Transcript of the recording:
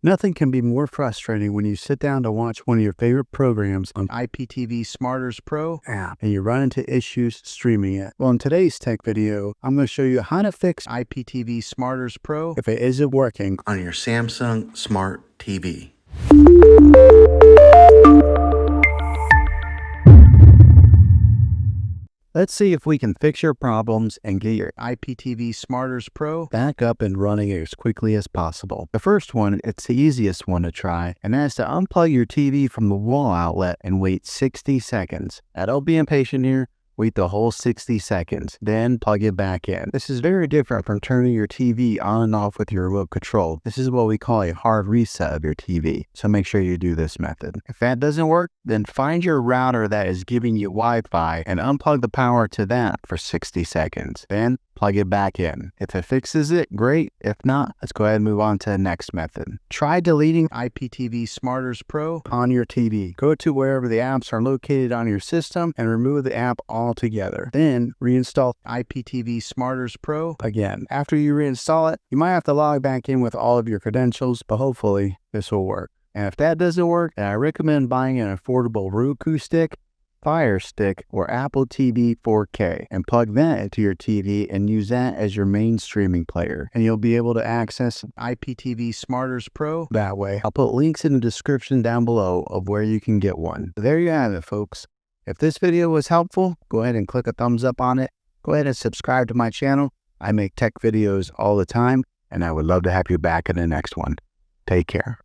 Nothing can be more frustrating when you sit down to watch one of your favorite programs on IPTV Smarters Pro App and you run into issues streaming it. Well, in today's tech video, I'm going to show you how to fix IPTV Smarters Pro if it isn't working on your Samsung Smart TV. Let's see if we can fix your problems and get your IPTV Smarters Pro back up and running as quickly as possible. The first one, it's the easiest one to try, and that's to unplug your TV from the wall outlet and wait 60 seconds. Now, don't be impatient here. Wait the whole 60 seconds, then plug it back in. This is very different from turning your TV on and off with your remote control. This is what we call a hard reset of your TV, so make sure you do this method. If that doesn't work, then find your router that is giving you Wi-Fi and unplug the power to that for 60 seconds. Then plug it back in. If it fixes it, great. If not, let's go ahead and move on to the next method. Try deleting IPTV Smarters Pro on your TV. Go to wherever the apps are located on your system and remove the app altogether. Then reinstall IPTV Smarters Pro again. After you reinstall it, you might have to log back in with all of your credentials, but hopefully this will work. And if that doesn't work, then I recommend buying an affordable Roku stick, Fire Stick, or Apple TV 4K and plug that into your TV and use that as your main streaming player, and you'll be able to access IPTV Smarters Pro that way. I'll put links in the description down below of where you can get one. There you have it, folks. If this video was helpful, go ahead and click a thumbs up on it. Go ahead and subscribe to my channel. I make tech videos all the time, and I would love to have you back in the next one. Take care.